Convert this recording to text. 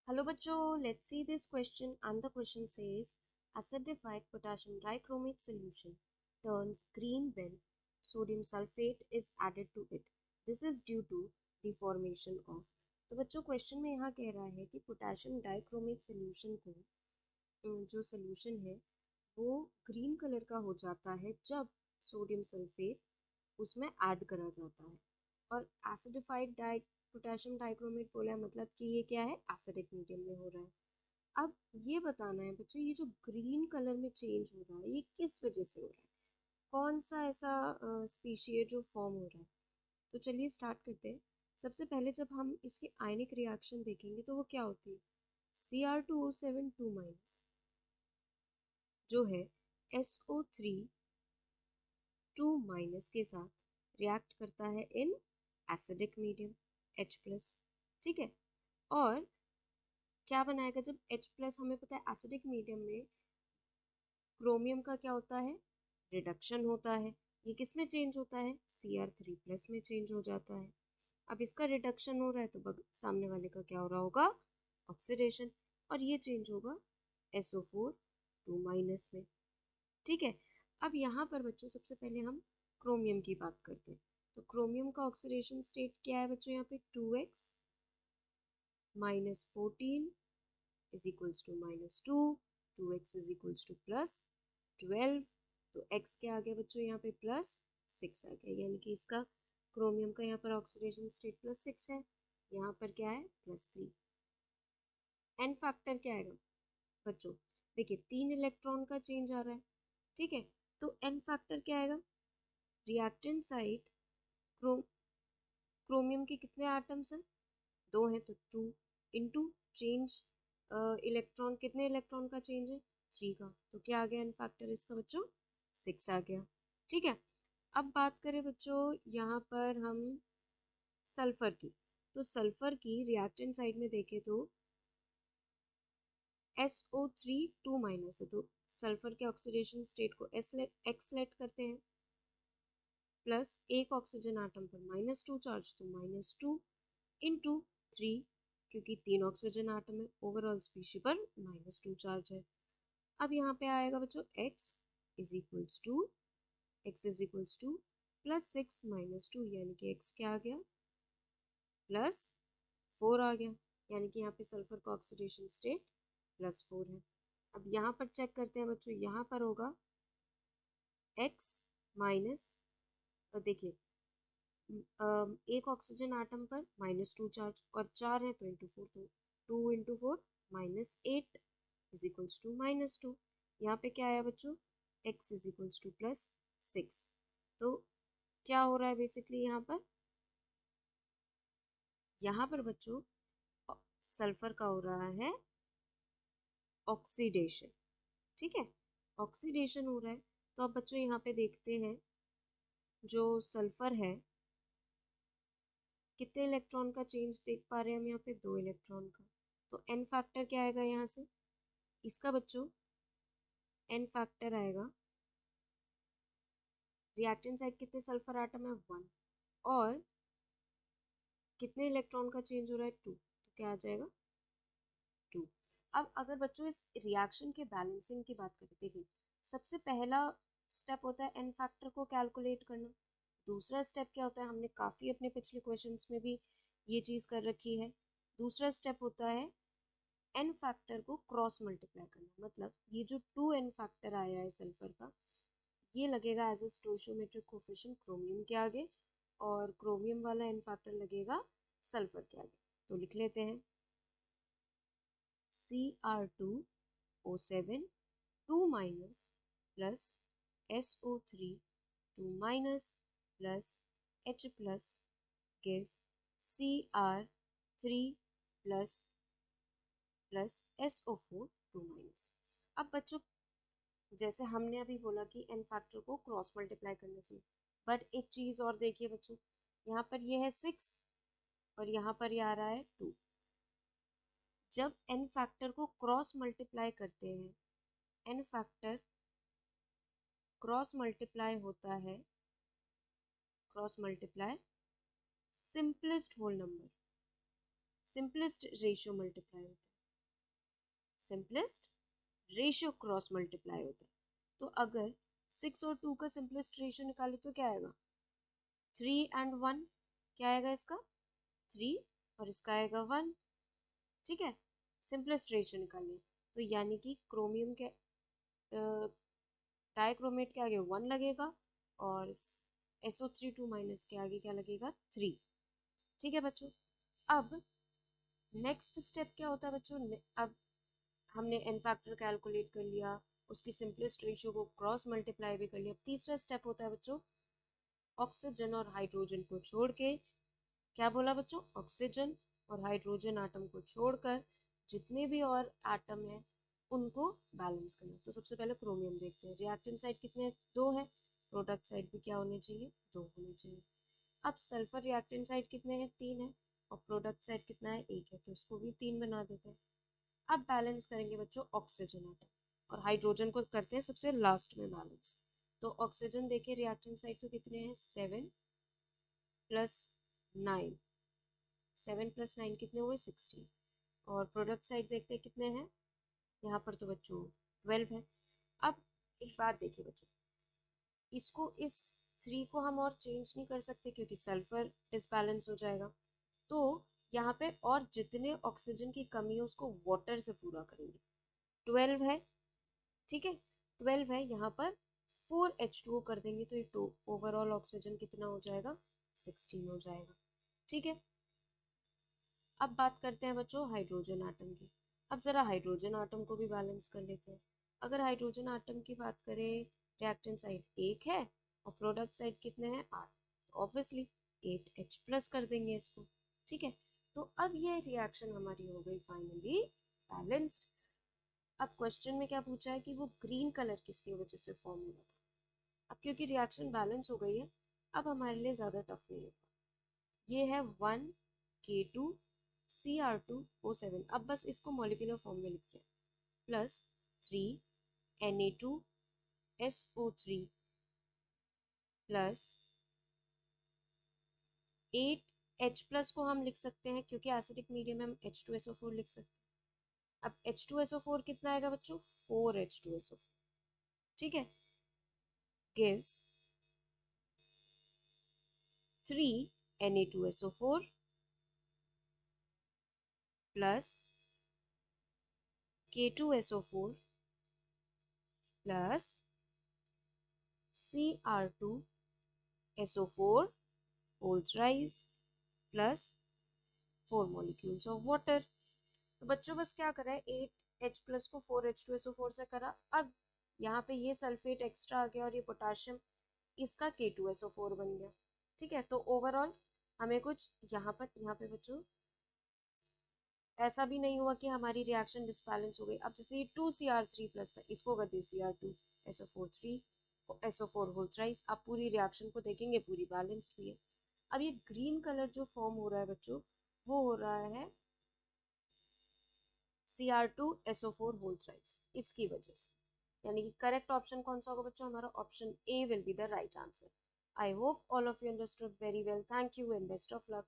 Hello bachcho, let's see this question, and the question says acidified potassium dichromate solution turns green when sodium sulfate is added to it. This is due to the formation of। तो बच्चों question में यहाँ कह रहा है कि potassium dichromate solution को जो सोल्यूशन है वो ग्रीन कलर का हो जाता है जब सोडियम सल्फेट उसमें ऐड करा जाता है। और एसिडिफाइड पोटेशियम डाइक्रोमेट बोला है मतलब कि ये क्या है, एसिडिक मीडियम में हो रहा है। अब ये बताना है बच्चों ये जो ग्रीन कलर में चेंज हो रहा है ये किस वजह से हो रहा है, कौन सा ऐसा स्पीशी है जो फॉर्म हो रहा है। तो चलिए स्टार्ट करते हैं। सबसे पहले जब हम इसकी आयनिक रिएक्शन देखेंगे तो वो क्या होती है, Cr2O7 2 माइनस जो है SO3 2 माइनस के साथ रिएक्ट करता है इन एसिडिक मीडियम H+। ठीक है, और क्या बनाएगा जब H+, हमें पता है एसिडिक मीडियम में क्रोमियम का क्या होता है, रिडक्शन होता है। ये किस में चेंज होता है, Cr3+ में चेंज हो जाता है। अब इसका रिडक्शन हो रहा है तो सामने वाले का क्या हो रहा होगा, ऑक्सीडेशन, और ये चेंज होगा SO4 2 माइनस में। ठीक है, अब यहाँ पर बच्चों सबसे पहले हम क्रोमियम की बात करते हैं। तो क्रोमियम का ऑक्सीडेशन स्टेट क्या है बच्चों, यहाँ पे 2x minus 14 is equals to minus 2, 2x is equals to plus 12। तो x क्या आ गया बच्चों, यहाँ पे प्लस 6 आ गया, यानी कि इसका क्रोमियम का यहाँ पर ऑक्सीडेशन स्टेट प्लस 6 है, यहाँ पर क्या है प्लस 3। एन फैक्टर क्या आएगा बच्चों, देखिए 3 इलेक्ट्रॉन का चेंज आ रहा है। ठीक है, तो एन फैक्टर क्या आएगा, रिएक्टेंट साइड क्रोमियम के कितने एटम्स हैं, 2 हैं, तो 2 इंटू चेंज इलेक्ट्रॉन, कितने इलेक्ट्रॉन का चेंज है 3 का, तो क्या आ गया एन फैक्टर इसका बच्चों 6 आ गया। ठीक है, अब बात करें बच्चों यहाँ पर हम सल्फर की, तो सल्फर की रिएक्टेंट साइड में देखें तो SO3 2 माइनस है, तो सल्फर के ऑक्सीडेशन स्टेट को एक्स लेट करते हैं, प्लस एक ऑक्सीजन आटम पर -2 चार्ज, तो -2 इंटू 3, क्योंकि 3 ऑक्सीजन आटम है, ओवरऑल स्पीशी पर -2 चार्ज है। अब यहाँ पे आएगा बच्चों x is equals to plus 6 minus 2, यानी कि x क्या आ गया प्लस 4 आ गया, यानी कि यहाँ पे सल्फर का ऑक्सीडेशन स्टेट +4 है। अब यहाँ पर चेक करते हैं बच्चों, यहाँ पर होगा x माइनस, देखिए एक ऑक्सीजन आटम पर -2 चार्ज और 4 है तो इंटू 4, तो 2 इंटू 4 -8 इज इक्वल्स टू -2। यहाँ पे क्या आया बच्चों, x is equals to plus 6। तो क्या हो रहा है बेसिकली यहाँ पर बच्चों सल्फर का हो रहा है ऑक्सीडेशन। ठीक है, ऑक्सीडेशन हो रहा है। तो अब बच्चों यहाँ पे देखते हैं जो सल्फर है कितने इलेक्ट्रॉन का चेंज देख पा रहे हैं हम यहाँ पे, 2 इलेक्ट्रॉन का। तो एन फैक्टर क्या आएगा यहाँ से, इसका बच्चों एन फैक्टर आएगा, रिएक्टेंट साइड कितने सल्फर आटम है 1, और कितने इलेक्ट्रॉन का चेंज हो रहा है 2, तो क्या आ जाएगा 2। अब अगर बच्चों इस रिएक्शन के बैलेंसिंग की बात करें, देखिए सबसे पहला स्टेप होता है एन फैक्टर को कैलकुलेट करना। दूसरा स्टेप क्या होता है, हमने काफ़ी अपने पिछले क्वेश्चंस में भी ये चीज़ कर रखी है। दूसरा स्टेप होता है एन फैक्टर को क्रॉस मल्टीप्लाई करना, मतलब ये जो 2 एन फैक्टर आया है सल्फर का, ये लगेगा एज ए स्टोइचियोमेट्रिक कोफिशिएंट क्रोमियम के आगे, और क्रोमियम वाला एन फैक्टर लगेगा सल्फर के आगे। तो लिख लेते हैं Cr2O7 2 minus plus SO3 2 minus plus H plus gives Cr3 plus SO4 2 minus. अब बच्चों जैसे हमने अभी बोला कि एन फैक्टर को क्रॉस मल्टीप्लाई करना चाहिए, बट एक चीज़ और देखिए बच्चों, यहाँ पर ये है 6 और यहाँ पर ये आ रहा है 2। जब एन फैक्टर को क्रॉस मल्टीप्लाई करते हैं, एन फैक्टर क्रॉस मल्टीप्लाई होता है, cross multiply simplest whole number, simplest ratio multiply होता है। सिंपलेस्ट रेशियो क्रॉस मल्टीप्लाई होता है। तो अगर 6 और 2 का सिंपलेस्ट रेशियो निकाले तो क्या आएगा, 3 एंड 1, क्या आएगा इसका 3 और इसका आएगा 1। ठीक है, सिंपलेस्ट रेशियो निकालिए। तो यानी कि क्रोमियम के डाइक्रोमेट के आगे 1 लगेगा और SO32 माइनस के आगे क्या लगेगा 3। ठीक है बच्चों, अब नेक्स्ट स्टेप क्या होता है बच्चों, अब हमने एन फैक्टर कैलकुलेट कर लिया, उसकी सिंपलेस्ट रेशियो को क्रॉस मल्टीप्लाई भी कर लिया। तीसरा स्टेप होता है बच्चों, ऑक्सीजन और हाइड्रोजन को छोड़ के, क्या बोला बच्चों, ऑक्सीजन और हाइड्रोजन आटम को छोड़कर जितने भी और एटम है उनको बैलेंस करना। तो सबसे पहले क्रोमियम देखते हैं, रिएक्टेंट साइड कितने, 2 है, प्रोडक्ट साइड भी क्या होने चाहिए, 2 होने चाहिए। अब सल्फर रिएक्टेंट साइड कितने हैं, 3 है, और प्रोडक्ट साइड कितना है, 1 है, तो इसको भी 3 बना देते हैं। अब बैलेंस करेंगे बच्चों ऑक्सीजन आटम, और हाइड्रोजन को करते हैं सबसे लास्ट में बैलेंस। तो ऑक्सीजन देखिए रिएक्टेंट साइड तो कितने हैं, 7 + 9, 7 + 9 कितने हुए, 16। और प्रोडक्ट साइड देखते हैं कितने हैं, यहाँ पर तो बच्चों 12 है। अब एक बात देखिए बच्चों, इसको इस 3 को हम और चेंज नहीं कर सकते क्योंकि सल्फर डिसबैलेंस हो जाएगा। तो यहाँ पे और जितने ऑक्सीजन की कमी है उसको वाटर से पूरा करेंगे। 12 है, ठीक है, 12 है, यहाँ पर 4H2O कर देंगे तो ये ओवरऑल ऑक्सीजन कितना हो जाएगा, 16 हो जाएगा। ठीक है, अब बात करते हैं बच्चों हाइड्रोजन आटम की। अब जरा हाइड्रोजन आटम को भी बैलेंस कर लेते हैं। अगर हाइड्रोजन आटम की बात करें, रिएक्टेंट साइड 1 है और प्रोडक्ट साइड कितने हैं, 8, तो ऑब्वियसली 8H+ कर देंगे इसको। ठीक है, तो अब ये रिएक्शन हमारी हो गई फाइनली बैलेंस्ड। अब क्वेश्चन में क्या पूछा है कि वो ग्रीन कलर किसकी वजह से फॉर्म हुआ था। अब क्योंकि रिएक्शन बैलेंस हो गई है, अब हमारे लिए ज़्यादा टफ नहीं होगा। ये है 1K2Cr2O7, अब बस इसको मॉलिक्यूलर फॉर्म में लिख रहे हैं, +3Na2SO3 + 8H+ को हम लिख सकते हैं क्योंकि एसिडिक मीडियम में हम H2SO4 लिख सकते हैं। अब H2SO4 कितना आएगा बच्चों, 4H2SO4। ठीक है, gives 3Na2SO4 + K2SO4 + Cr2SO4 whole thrice + 4 molecules of water। तो बच्चों बस क्या करा है, 8H+ को 4H2SO4 से करा। अब यहाँ पे ये सल्फेट एक्स्ट्रा आ गया और ये पोटाशियम इसका K2SO4 बन गया। ठीक है, तो ओवरऑल हमें कुछ यहाँ पे बच्चों ऐसा भी नहीं हुआ कि हमारी रिएक्शन डिसबैलेंस हो गई। अब जैसे ये 2Cr3+ था, इसको कर दी Cr2SO4 3 SO4 होल थ्राइस। आप पूरी रिएक्शन को देखेंगे, पूरी बैलेंस्ड भी है। अब ये ग्रीन कलर जो फॉर्म हो रहा है बच्चों, वो हो रहा है Cr2SO4 होल थ्राइस, इसकी वजह से। यानी कि करेक्ट ऑप्शन कौन सा होगा बच्चों, हमारा option A will be the right answer. I hope all of you understood very well. Thank you and best of luck.